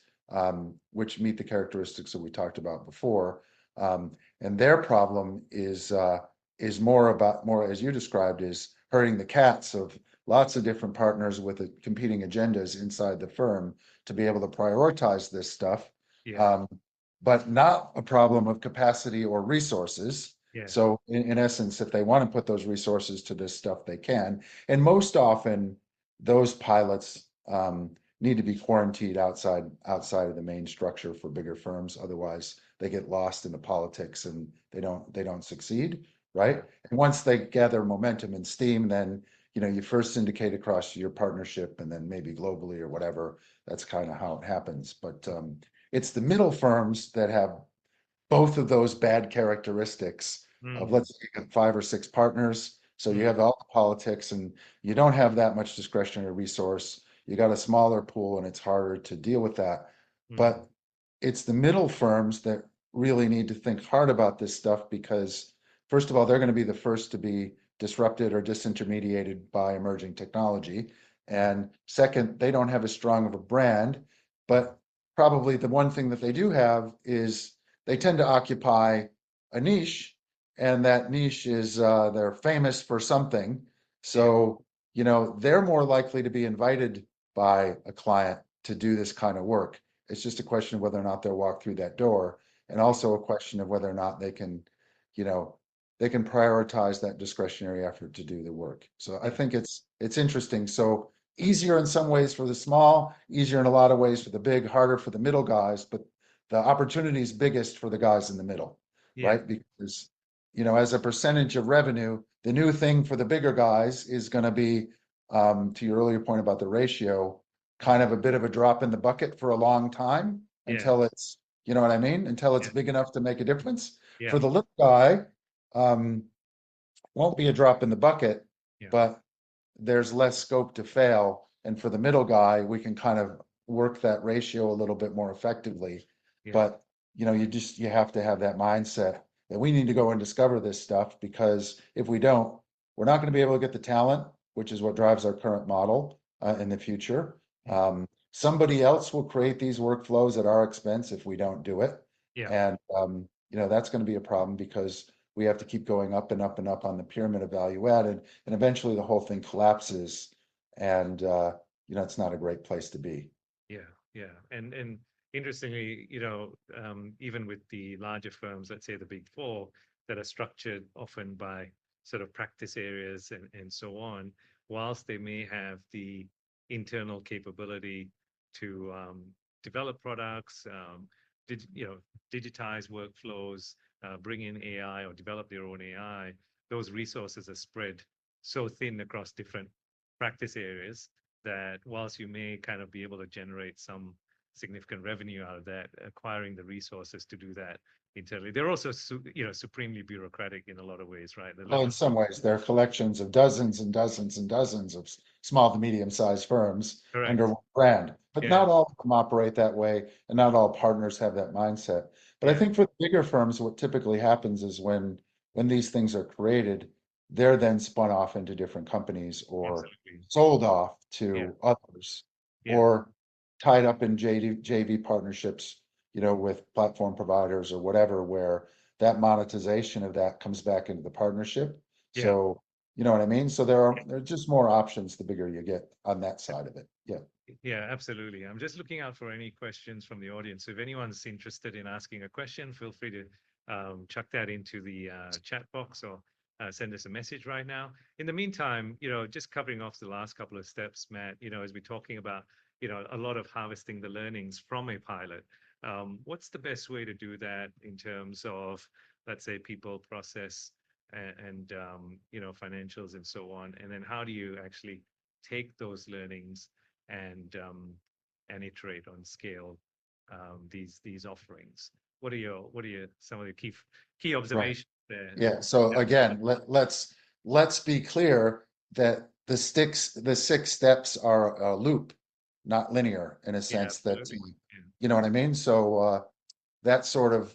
which meet the characteristics that we talked about before. And their problem is more as you described, is herding the cats of lots of different partners with competing agendas inside the firm to be able to prioritize this stuff, yeah, um, but not a problem of capacity or resources. yeah, So in essence, if they want to put those resources to this stuff, they can. And most often, those pilots need to be quarantined outside of the main structure for bigger firms. Otherwise, they get lost in the politics and they don't succeed, yeah, right? And once they gather momentum and steam, then you first syndicate across your partnership and then maybe globally or whatever. That's kind of how it happens. But it's the middle firms that have both of those bad characteristics of, mm, let's say you have 5 or 6 partners. So you mm, have all the politics and you don't have that much discretionary resource. You got a smaller pool and it's harder to deal with that. mm, But it's the middle firms that really need to think hard about this stuff because, first of all, they're going to be the first to be disrupted or disintermediated by emerging technology. mm, And second, they don't have as strong of a brand, but probably the one thing that they do have is they tend to occupy a niche, and that niche is they're famous for something. yeah, So, they're more likely to be invited by a client to do this kind of work. It's just a question of whether or not they'll walk through that door, and also a question of whether or not they can, you know, they can prioritize that discretionary effort to do the work. So I Yeah. think it's interesting. So easier in some ways for the small, easier in a lot of ways for the big, harder for the middle guys, but the opportunity is biggest for the guys in the middle, Yeah. right? Because, as a percentage of revenue, the new thing for the bigger guys is going to be, to your earlier point about the ratio, kind of a bit of a drop in the bucket for a long time Yeah. until it's, you know what I mean? Until it's Yeah. big enough to make a difference. Yeah. For the little guy, um, won't be a drop in the bucket, Yeah. but there's less scope to fail. And for the middle guy, we can kind of work that ratio a little bit more effectively. Yeah. But you have to have that mindset that we need to go and discover this stuff, because if we don't, we're not going to be able to get the talent, which is what drives our current model in the future. Mm. Somebody else will create these workflows at our expense if we don't do it. Yeah. And that's going to be a problem, because we have to keep going up and up and up on the pyramid of value added, and eventually the whole thing collapses. And it's not a great place to be. Yeah, yeah. And interestingly, even with the larger firms, let's say the big four, that are structured often by sort of practice areas and so on, whilst they may have the internal capability to develop products, digitize workflows, bring in AI or develop their own AI, those resources are spread so thin across different practice areas that whilst you may kind of be able to generate some significant revenue out of that, acquiring the resources to do that internally, they're also supremely bureaucratic in a lot of ways, right? The Well, level in of some ways, they're collections of dozens and dozens and dozens of small to medium-sized firms under correct. one brand. But Yeah, not all of them operate that way, and not all partners have that mindset. But I yeah, think for the bigger firms, what typically happens is when these things are created, they're then spun off into different companies, or absolutely. sold off Yeah, to others, yeah, or tied up in JV partnerships, with platform providers or whatever, where that monetization of that comes back into the partnership. yeah. So, you know what I mean? So there are just more options the bigger you get on that side of it. Yeah. Yeah, absolutely. I'm just looking out for any questions from the audience. So if anyone's interested in asking a question, feel free to chuck that into the chat box, or send us a message right now. In the meantime, just covering off the last couple of steps, Matt, as we're talking about, a lot of harvesting the learnings from a pilot. What's the best way to do that in terms of, let's say, people, process, and financials and so on? And then how do you actually take those learnings and iterate on scale these offerings? What are your some of the key Right. observations there? Yeah. So Yeah, again, let's be clear that the six steps are a loop, not linear, in a yeah, sense that, absolutely. you know what I mean? So that sort of,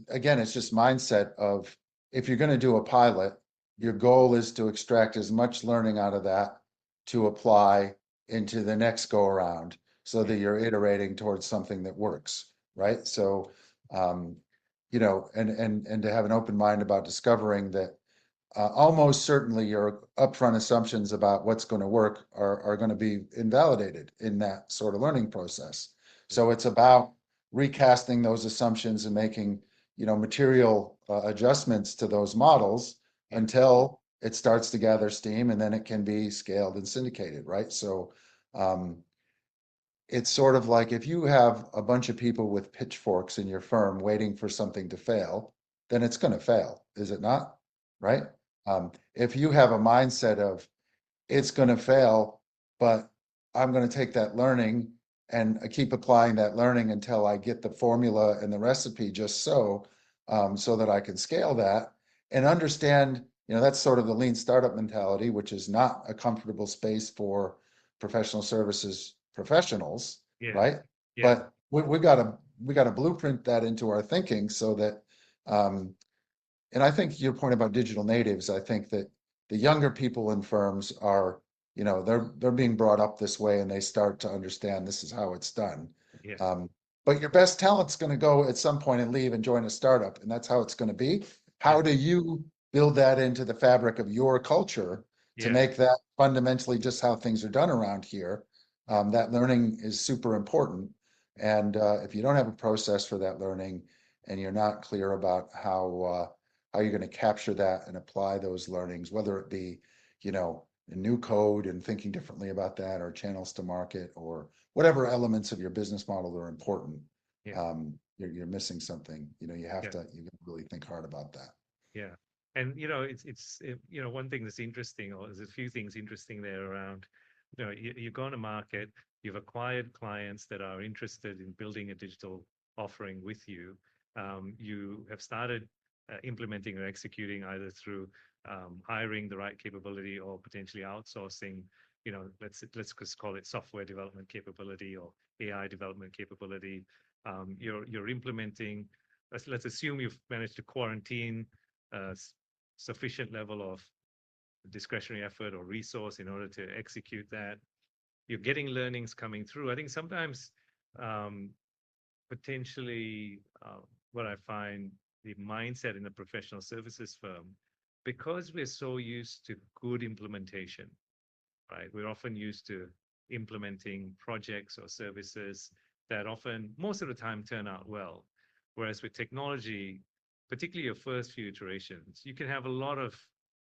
again, it's just mindset of, if you're going to do a pilot, your goal is to extract as much learning out of that to apply into the next go around, so Yeah, that you're iterating towards something that works, right? So, um, and to have an open mind about discovering that almost certainly your upfront assumptions about what's going to work are going to be invalidated in that sort of learning process. yeah, So it's about recasting those assumptions and making, material adjustments to those models yeah, until it starts to gather steam, and then it can be scaled and syndicated, right? So um, it's sort of like, if you have a bunch of people with pitchforks in your firm waiting for something to fail, then it's going to fail, is it not? Right? If you have a mindset of, it's going to fail, but I'm going to take that learning and keep applying that learning until I get the formula and the recipe just so that I can scale that and understand, that's sort of the lean startup mentality, which is not a comfortable space for professional services professionals, yeah, right? yeah, But we got to blueprint that into our thinking, so that, and I think your point about digital natives, I think that the younger people in firms are, they're being brought up this way, and they start to understand this is how it's done. yeah, Um, but your best talent's going to go at some point and leave and join a startup, and that's how it's going to be. yeah, How do you build that into the fabric of your culture to yeah, make that fundamentally just how things are done around here? yeah, That learning is super important. And if you don't have a process for that learning, and you're not clear about how you're going to capture that and apply those learnings, whether it be, a new code and thinking differently about that, or channels to market, or whatever elements of your business model are important, Yeah. you're missing something. You have Yeah. to really think hard about that. Yeah. And one thing that's interesting, or there's a few things interesting there around, you go on a market, you've acquired clients that are interested in building a digital offering with you. You have started implementing or executing either through hiring the right capability or potentially outsourcing, let's just call it software development capability or AI development capability. You're implementing, let's assume you've managed to quarantine a sufficient level of discretionary effort or resource in order to execute that. You're getting learnings coming through. I think sometimes um, potentially what I find the mindset in a professional services firm, because we're so used to good implementation, right? We're often used to implementing projects or services that often, most of the time, turn out well. Whereas with technology, particularly your first few iterations, you can have a lot of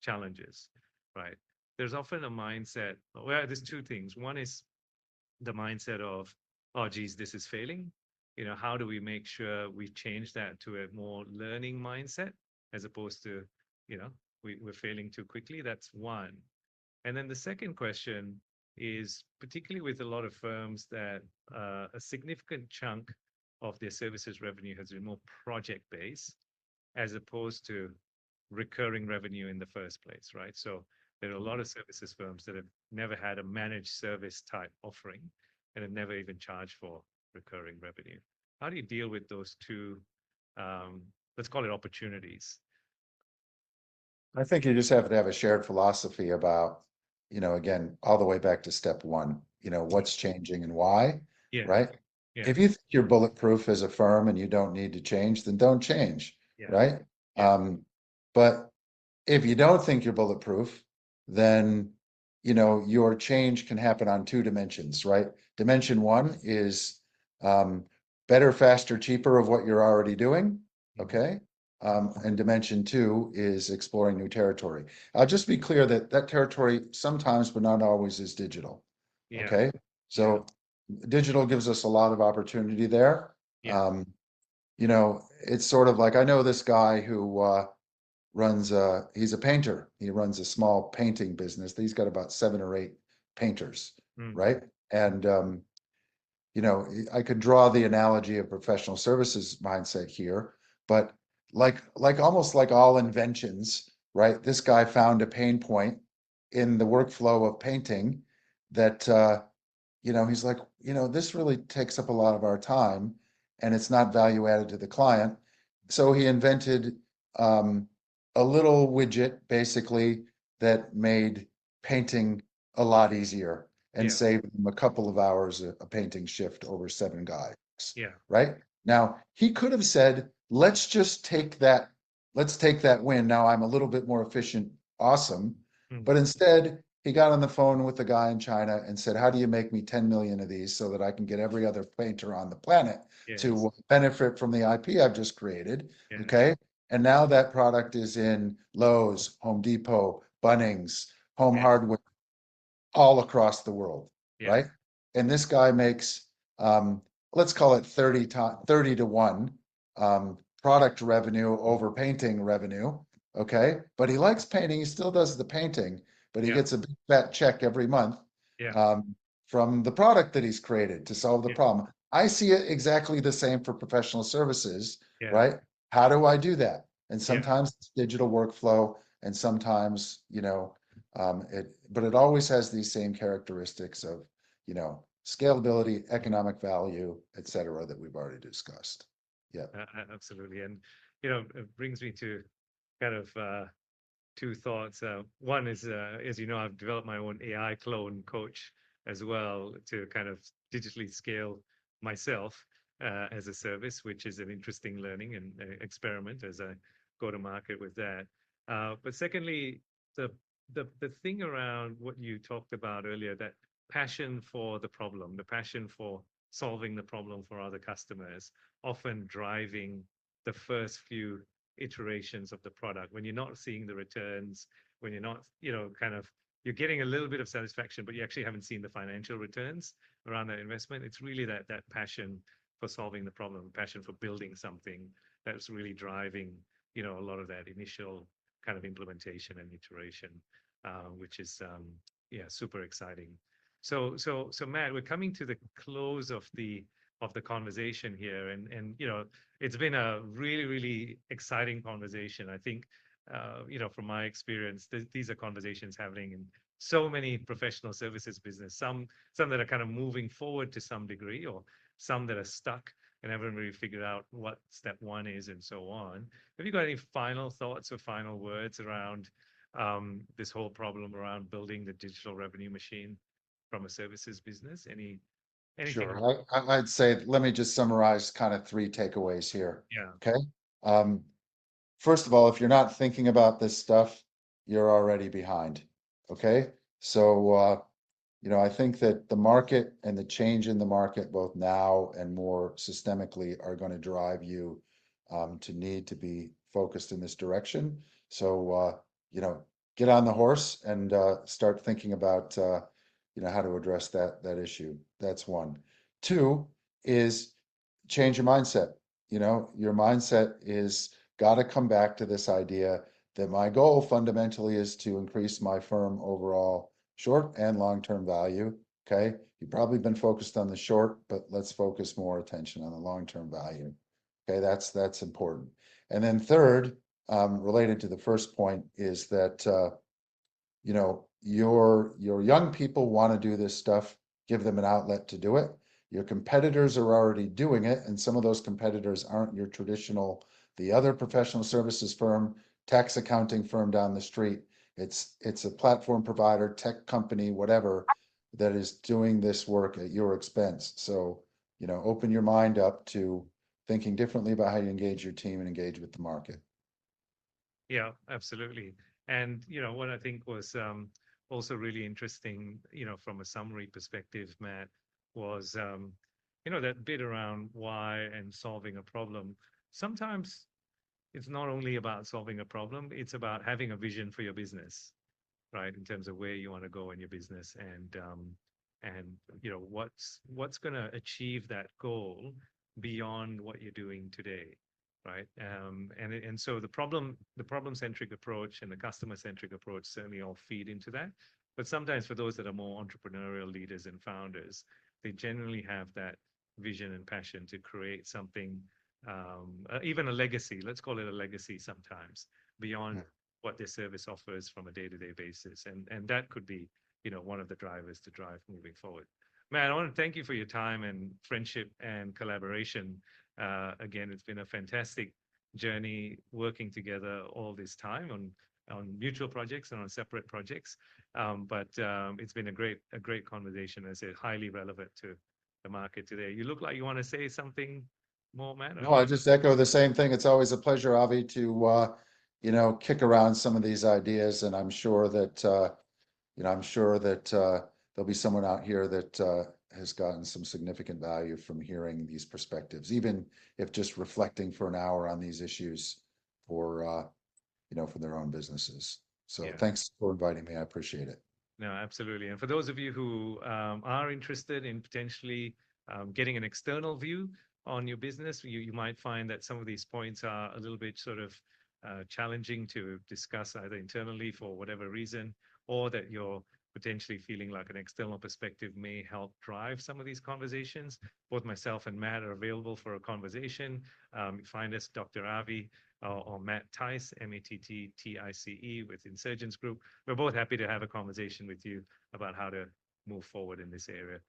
challenges, right? There's often a mindset, well, there's two things. One is the mindset of, oh, geez, this is failing. How do we make sure we change that to a more learning mindset as opposed to, we're failing too quickly? That's one. And then the second question is particularly with a lot of firms that a significant chunk of their services revenue has been more project based as opposed to recurring revenue in the first place, right? So there are a lot of services firms that have never had a managed service type offering and have never even charged for recurring revenue. How do you deal with those two, let's call it opportunities? I think you just have to have a shared philosophy about, again, all the way back to step one, what's changing and why, Yeah, right? yeah, If you think you're bulletproof as a firm and you don't need to change, then don't change, yeah, right? yeah, But if you don't think you're bulletproof, then, your change can happen on two dimensions, right? Dimension one is better, faster, cheaper of what you're already doing, mhm, okay? And dimension two is exploring new territory. I'll just be clear that that territory sometimes, but not always, is digital. yeah, Okay. yeah, So digital gives us a lot of opportunity there. yeah, It's sort of like, I know this guy who he's a painter. He runs a small painting business. He's got about 7 or 8 painters, mm, right? And I could draw the analogy of professional services mindset here, but like almost like all inventions, right? This guy found a pain point in the workflow of painting that he's like, this really takes up a lot of our time and it's not value added to the client. So he invented um, a little widget basically that made painting a lot easier and yeah, saved him a couple of hours a painting shift over 7 guys, yeah, right? Now, he could have said, let's take that win. Now I'm a little bit more efficient. Awesome. mm, But instead, he got on the phone with the guy in China and said, how do you make me 10 million of these so that I can get every other painter on the planet yes, to benefit from the IP I've just created? yes, Okay. And now that product is in Lowe's, Home Depot, Bunnings, Home yes, Hardware, all across the world, yeah, right? And this guy makes, let's call it 30 to 1 product revenue over painting revenue. Okay. But he likes painting. He still does the painting, but he yeah, gets a big fat check every month yeah, um, from the product that he's created to solve the yeah, problem. I see it exactly the same for professional services, yeah, right? How do I do that? And yeah, sometimes it's digital workflow, and sometimes, but it always has these same characteristics of, scalability, economic value, et cetera, that we've already discussed. Yeah. absolutely. And, it brings me to kind of two thoughts. One is, as you know, I've developed my own AI clone coach as well to kind of digitally scale myself as a service, which is an interesting learning and experiment as I go to market with that. But secondly, the the thing around what you talked about earlier, that passion for the problem, the passion for solving the problem for other customers, often driving the first few iterations of the product. When you're not seeing the returns, when you're not, kind of, you're getting a little bit of satisfaction, but you actually haven't seen the financial returns around that investment. It's really that passion for solving the problem, passion for building something that's really driving, a lot of that initial kind of implementation and iteration, which is yeah, super exciting. So Matt, we're coming to the close of the conversation here, and it's been a really really exciting conversation. I think from my experience, these are conversations happening in so many professional services business. Some that are kind of moving forward to some degree, or some that are stuck and haven't really figured out what step one is, and so on. Have you got any final thoughts or final words around this whole problem around building the digital revenue machine from a services business? Anything? Sure. I'd say, let me just summarize kind of three takeaways here. Yeah, Okay. Um, First of all, if you're not thinking about this stuff, you're already behind. Okay. So, I think that the market and the change in the market, both now and more systemically, are going to drive you to need to be focused in this direction. So, get on the horse and start thinking about, how to address that issue. That's one. Two is change your mindset. Your mindset is got to come back to this idea that my goal fundamentally is to increase my firm overall short and long-term value. Okay. You've probably been focused on the short, but let's focus more attention on the long-term value. Okay. That's important. And then third, related to the first point, is that, your young people want to do this stuff, give them an outlet to do it. Your competitors are already doing it, and some of those competitors aren't your traditional, the other professional services firm, tax accounting firm down the street. It's a platform provider, tech company, whatever, that is doing this work at your expense. So, open your mind up to thinking differently about how you engage your team and engage with the market. yeah, absolutely. And what I think was also really interesting, from a summary perspective, Matt, was that bit around why and solving a problem. Sometimes it's not only about solving a problem, it's about having a vision for your business, right? In terms of where you want to go in your business, and what's going to achieve that goal beyond what you're doing today, right? And so the problem centric approach and the customer centric approach certainly all feed into that. But sometimes for those that are more entrepreneurial leaders and founders, they generally have that vision and passion to create something, even a legacy. Let's call it a legacy sometimes, beyond what their service offers from a day-to-day basis, and that could be one of the drivers to drive moving forward. Man, I want to thank you for your time and friendship and collaboration. Again, it's been a fantastic journey working together all this time on mutual projects and on separate projects. But it's been a great conversation. As I said, highly relevant to the market today. You look like you want to say something more, man. No, I just echo the same thing. It's always a pleasure, Avi, to kick around some of these ideas, and I'm sure that there'll be someone out here that has gotten some significant value from hearing these perspectives, even if just reflecting for an hour on these issues for for their own businesses. So Yeah. thanks for inviting me. I appreciate it. No, absolutely. And for those of you who are interested in potentially getting an external view on your business, you might find that some of these points are a little bit sort of challenging to discuss either internally for whatever reason, or that you're potentially feeling like an external perspective may help drive some of these conversations. Both myself and Matt are available for a conversation. Find us, Dr. Avi, or Matt Tice, Matttice, with Insurgents Group. We're both happy to have a conversation with you about how to move forward in this area.